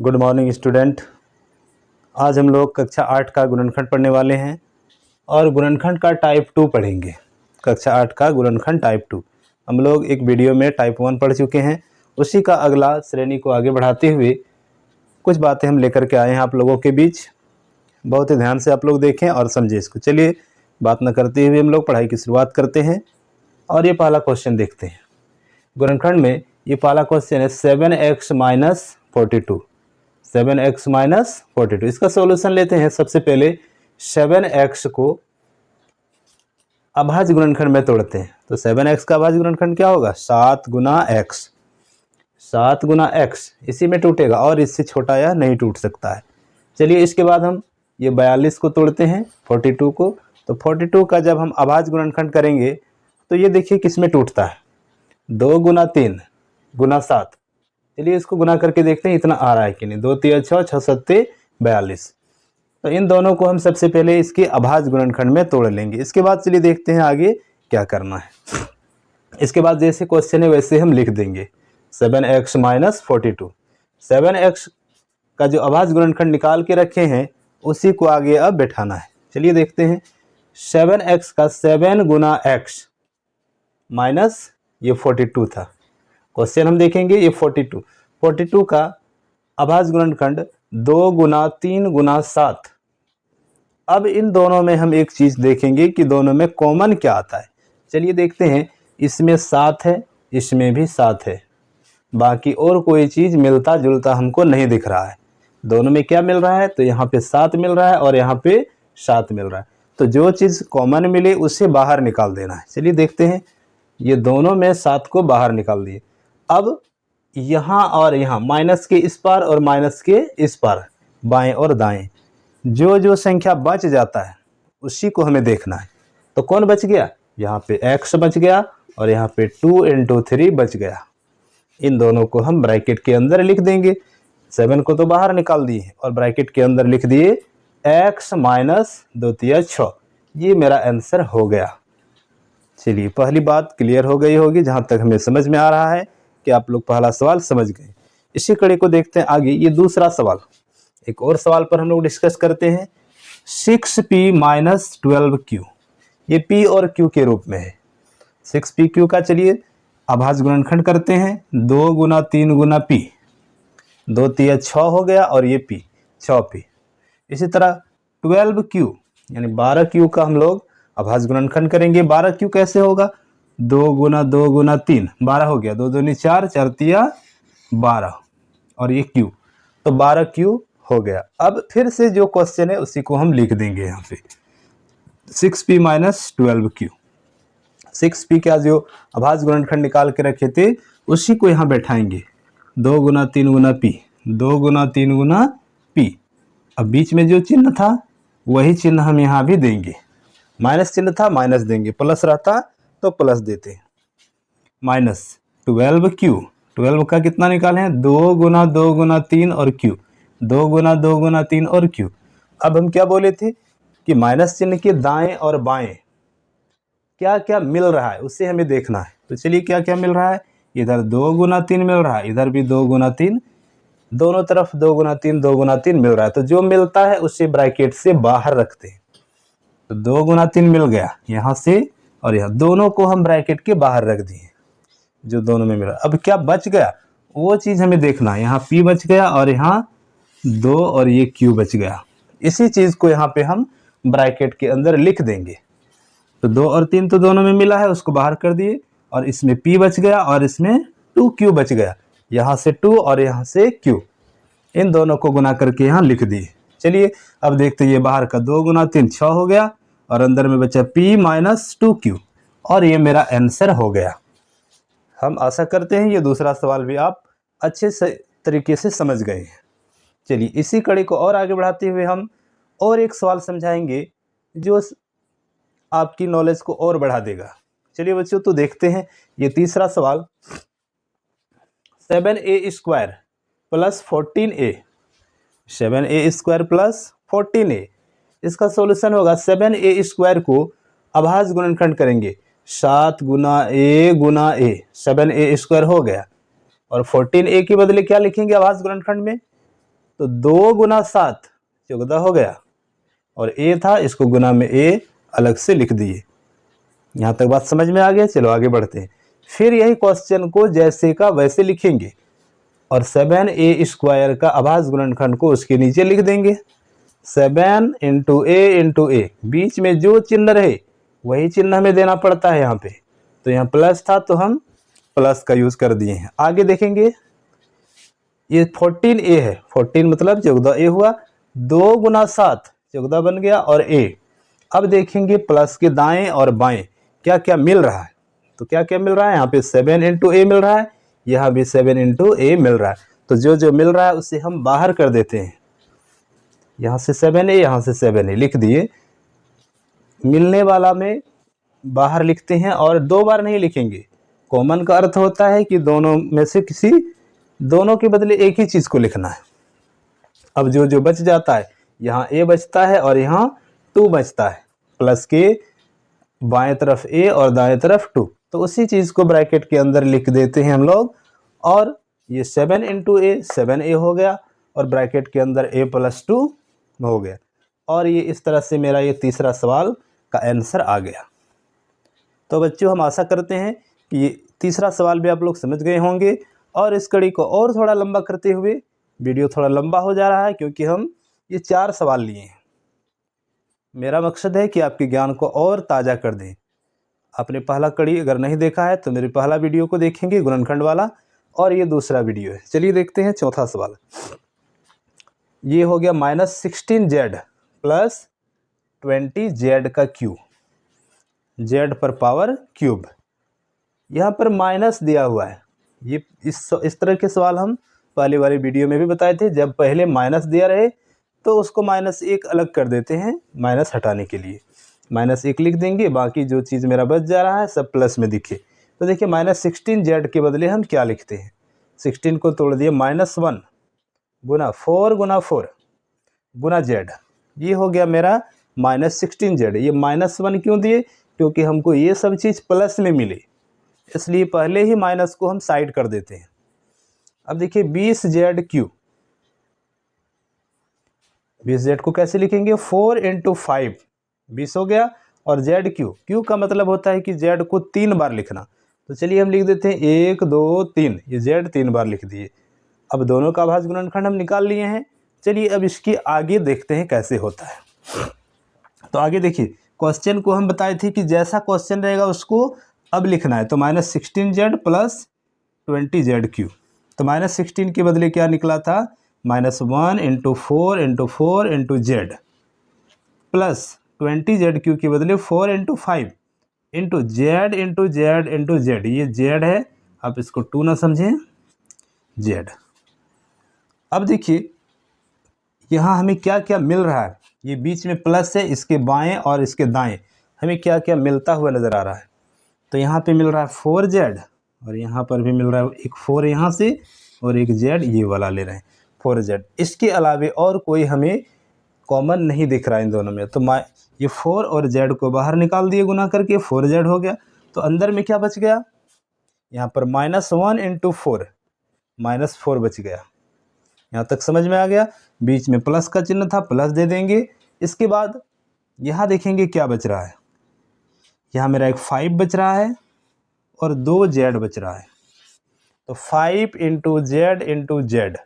Good morning student. आज हम लोग कक्षा 8 का गुणनखंड पढ़ने वाले हैं और गुणनखंड का टाइप 2 पढ़ेंगे। कक्षा 8 का गुणनखंड टाइप 2 हम लोग एक वीडियो में टाइप 1 पढ़ चुके हैं। उसी का अगला श्रेणी को आगे बढ़ाते हुए कुछ बातें हम लेकर के आए हैं आप लोगों के बीच। बहुत ही ध्यान से आप लोग देखें और समझें इसको। चलिए बात न करते हुए हम लोग पढ़ाई की शुरुआत करते हैं और ये पहला क्वेश्चन देखते हैं। गुणनखंड में ये पहला क्वेश्चन है 7x माइनस 42। 7x माइनस 42 इसका सॉल्यूशन लेते हैं। सबसे पहले 7x को अभाज्य गुणनखंड में तोड़ते हैं। तो 7x का अभाज्य गुणनखंड क्या होगा? 7 गुना x। 7 गुना x इसी में टूटेगा और इससे छोटा यह नहीं टूट सकता है। चलिए इसके बाद हम ये 42 को तोड़ते हैं 42 को। तो 42 का जब हम अभाज्य गुणनखंड करेंगे तो ये देखिए किस में टूटता है? 2 गुना 3 गुना 7। चलिए इसको गुना करके देखते हैं इतना आ रहा है कि नहीं। 2 3 6 6 7 42। तो इन दोनों को हम सबसे पहले इसके अभाज्य गुणनखंड में तोड़ लेंगे। इसके बाद चलिए देखते हैं आगे क्या करना है। इसके बाद जैसे क्वेश्चन है वैसे हम लिख देंगे 7x माइनस 42। 7x का जो अभाज्य गुणनखंड निकाल के रखे हैं उसी को आगे अब बैठाना है। चलिए देखते हैं 7x का 7 गुना x माइनस ये 42 था। क्वेश्चन हम देखेंगे ये 42 का अभाज्य गुणनखंड 2 गुना 3 गुना 7। अब इन दोनों में हम एक चीज देखेंगे कि दोनों में कॉमन क्या आता है। चलिए देखते हैं। इसमें 7 है, इसमें भी 7 है, बाकी और कोई चीज मिलता जुलता हमको नहीं दिख रहा है। दोनों में क्या मिल रहा है? तो यहाँ पे 7 मिल रहा है और यहाँ पे 7 मिल रहा है। तो जो चीज कॉमन मिले उसे बाहर निकाल देना है। चलिए देखते हैं। ये दोनों में 7 को बाहर निकाल दिए। अब यहाँ और यहाँ माइनस के इस पार और माइनस के इस पार बाएं और दाएं जो जो संख्या बच जाता है उसी को हमें देखना है। तो कौन बच गया? यहाँ पे x बच गया और यहाँ पे 2 × 3 बच गया। इन दोनों को हम ब्रैकेट के अंदर लिख देंगे। 7 को तो बाहर निकाल दिए और ब्रैकेट के अंदर लिख दिए x माइनस 2 3 6। ये मेरा आंसर हो गया। चलिए पहली बात क्लियर हो गई होगी जहाँ तक हमें समझ में आ रहा है कि आप लोग पहला सवाल समझ गए। इसी कड़ी को देखते हैं आगे। ये दूसरा सवाल, एक और सवाल पर हम लोग डिस्कस करते हैं। 6p माइनस 12q ये p और q के रूप में है। 6pq का चलिए अभाज्य गुणनखंड करते हैं। 2 गुना 3 गुना p। 2 3 6 हो गया और ये p 6p। इसी तरह 12q यानी 12q का हम लोग अभाज्य गुणनखंड करेंगे। 12q कैसे होगा? 2 गुना 2 गुना 3 12 हो गया। 2 दूनी 4 4 तिया 12 और ये q तो 12q हो गया। अब फिर से जो क्वेश्चन है उसी को हम लिख देंगे यहाँ पे 6p माइनस 12q। 6p का जो अभाज्य गुणनखंड निकाल के रखे थे उसी को यहाँ बैठाएंगे। 2 गुना 3 गुना p 2 गुना 3 गुना p। अब बीच में जो चिन्ह था वही चिन्ह हम यहाँ भी देंगे। माइनस चिन्ह था माइनस देंगे, प्लस रहता तो प्लस देते। माइनस 12q 12 का कितना निकाले हैं? 2 गुना 2 गुना 3 और q 2 गुना 2 गुना 3 और q। अब हम क्या बोले थे कि माइनस चिन्ह के दाएं और बाएं क्या क्या मिल रहा है उससे हमें देखना है। तो चलिए क्या क्या मिल रहा है? इधर 2 गुना 3 मिल रहा है, इधर भी 2 गुना 3, दोनों तरफ 2 गुना 3 2 गुना 3 मिल रहा है। तो जो मिलता है उसे ब्रैकेट से बाहर रखते हैं। तो 2 गुना 3 मिल गया यहाँ से और यहाँ, दोनों को हम ब्रैकेट के बाहर रख दिए जो दोनों में मिला। अब क्या बच गया वो चीज हमें देखना है। यहाँ p बच गया और यहाँ 2 और ये q बच गया। इसी चीज को यहाँ पे हम ब्रैकेट के अंदर लिख देंगे। तो 2 और 3 तो दोनों में मिला है, उसको बाहर कर दिए और इसमें p बच गया और इसमें 2q बच गया। यहाँ से 2 और यहाँ से q, इन दोनों को गुना करके यहाँ लिख दिए। चलिए अब देखते हैं। ये बाहर का 2 गुना 3 6 हो गया और अंदर में बचा p माइनस 2q और ये मेरा आंसर हो गया। हम आशा करते हैं ये दूसरा सवाल भी आप अच्छे से तरीके से समझ गए हैं। चलिए इसी कड़ी को और आगे बढ़ाते हुए हम और एक सवाल समझाएंगे जो आपकी नॉलेज को और बढ़ा देगा। चलिए बच्चों तो देखते हैं ये तीसरा सवाल। 7a square plus 14a 7a square plus 14a इसका सॉल्यूशन होगा। 7a स्क्वायर को अभाज्य गुणनखंड करेंगे। 7 गुना a 7a स्क्वायर हो गया और 14a के बदले क्या लिखेंगे अभाज्य गुणनखंड में? तो 2 गुना 7 14 हो गया, और a था, इसको गुना में a अलग से लिख दिए। यहाँ तक बात समझ में आ गया। चलो आगे बढ़ते हैं। फिर यही क्वेश्चन को जैसे का वैसे लिखेंगे और 7a² का अभाज्य गुणनखंड को उसके नीचे लिख देंगे। 7 इंटू a, बीच में जो चिन्ह रहे वही चिन्ह हमें देना पड़ता है यहाँ पे। तो यहाँ प्लस था तो हम प्लस का यूज कर दिए हैं। आगे देखेंगे, ये 14a है, 14 मतलब 14a हुआ, 2 गुना 7 14 बन गया और a। अब देखेंगे प्लस के दाएं और बाएं क्या क्या मिल रहा है। तो क्या क्या मिल रहा है, यहाँ पे 7 इंटू a मिल रहा है, यहाँ भी 7 इंटू a मिल रहा है। तो जो जो मिल रहा है उसे हम बाहर कर देते हैं। यहाँ से 7a, यहाँ से 7a लिख दिए। मिलने वाला में बाहर लिखते हैं और 2 बार नहीं लिखेंगे। कॉमन का अर्थ होता है कि दोनों में से किसी, दोनों के बदले एक ही चीज को लिखना है। अब जो जो बच जाता है, यहाँ a बचता है और यहाँ 2 बचता है, प्लस के बाएं तरफ a और दाएं तरफ 2, तो उसी चीज को ब्रैकेट के अंदर लिख देते हैं हम लोग। और ये 7 इंटू a 7a हो गया और ब्रैकेट के अंदर a प्लस 2 हो गया। और ये इस तरह से मेरा ये तीसरा सवाल का आंसर आ गया। तो बच्चों हम आशा करते हैं कि ये तीसरा सवाल भी आप लोग समझ गए होंगे। और इस कड़ी को और थोड़ा लंबा करते हुए, वीडियो थोड़ा लंबा हो जा रहा है क्योंकि हम ये 4 सवाल लिए हैं। मेरा मकसद है कि आपके ज्ञान को और ताज़ा कर दें। आपने पहला कड़ी अगर नहीं देखा है तो मेरे पहला वीडियो को देखेंगे, गुणनखंड वाला, और ये दूसरा वीडियो है। चलिए देखते हैं चौथा सवाल। ये हो गया -16z प्लस 20z का क्यूब, z पर पावर क्यूब। यहाँ पर माइनस दिया हुआ है। ये इस तरह के सवाल हम पहले वाले वीडियो में भी बताए थे। जब पहले माइनस दिया रहे तो उसको -1 अलग कर देते हैं, माइनस हटाने के लिए -1 लिख देंगे, बाकी जो चीज़ मेरा बच जा रहा है सब प्लस में दिखे। तो देखिए -16z के बदले हम क्या लिखते हैं, 16 को तोड़ दिए, -1 गुना 4 गुना 4 गुना z, ये हो गया मेरा -16z। ये -1 क्यों दिए, क्योंकि हमको ये सब चीज़ प्लस में मिले, इसलिए पहले ही माइनस को हम साइड कर देते हैं। अब देखिए 20z क्यूब, 20z को कैसे लिखेंगे, 4 इंटू 5 20 हो गया, और z क्यू का मतलब होता है कि z को 3 बार लिखना। तो चलिए हम लिख देते हैं 1 2 3, ये z 3 बार लिख दिए। अब दोनों का अभाज्य गुणनखंड हम निकाल लिए हैं। चलिए अब इसकी आगे देखते हैं कैसे होता है। तो आगे देखिए, क्वेश्चन को हम बताए थे कि जैसा क्वेश्चन रहेगा उसको अब लिखना है। तो -16z प्लस 20z क्यूब, तो -16 के बदले क्या निकला था, -1 into 4 into 4 into z, plus 20z cube के बदले 4 into 5 into z into z into z, ये z है, आप इसको 2 ना समझें, z। अब देखिए यहाँ हमें क्या क्या मिल रहा है, ये बीच में प्लस है, इसके बाएं और इसके दाएं हमें क्या क्या मिलता हुआ नज़र आ रहा है। तो यहाँ पे मिल रहा है 4z और यहाँ पर भी मिल रहा है एक 4 यहाँ से और एक z ये वाला ले रहे हैं 4z। इसके अलावे और कोई हमें कॉमन नहीं दिख रहा है इन दोनों में। तो ये 4 और z को बाहर निकाल दिए गुना करके, 4z हो गया। तो अंदर में क्या बच गया, यहाँ पर -1 इंटू 4, -4 बच गया। यहाँ तक समझ में आ गया। बीच में प्लस का चिन्ह था, प्लस दे देंगे। इसके बाद यहाँ देखेंगे क्या बच रहा है, यहाँ मेरा एक 5 बच रहा है और 2z बच रहा है। तो 5 इंटू z इंटू z,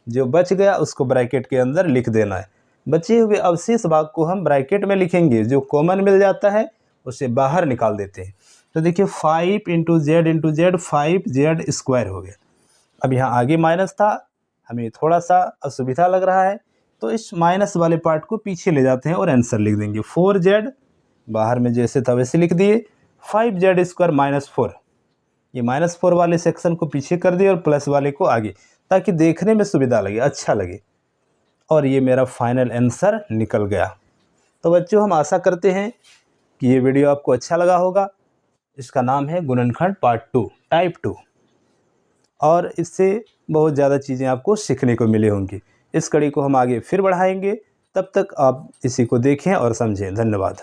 जो बच गया उसको ब्रैकेट के अंदर लिख देना है। बचे हुए अवशेष भाग को हम ब्रैकेट में लिखेंगे, जो कॉमन मिल जाता है उसे बाहर निकाल देते हैं। तो देखिए 5 इंटू z 5z² हो गया। अब यहाँ आगे माइनस था, हमें थोड़ा सा असुविधा लग रहा है, तो इस माइनस वाले पार्ट को पीछे ले जाते हैं और आंसर लिख देंगे। 4z बाहर में जैसे था वैसे लिख दिए, 5z² -4, ये -4 वाले सेक्शन को पीछे कर दिए और प्लस वाले को आगे, ताकि देखने में सुविधा लगे, अच्छा लगे। और ये मेरा फाइनल आंसर निकल गया। तो बच्चों हम आशा करते हैं कि ये वीडियो आपको अच्छा लगा होगा। इसका नाम है गुणनखंड पार्ट 2 टाइप 2, और इससे बहुत ज़्यादा चीज़ें आपको सीखने को मिली होंगी। इस कड़ी को हम आगे फिर बढ़ाएंगे, तब तक आप इसी को देखें और समझें। धन्यवाद।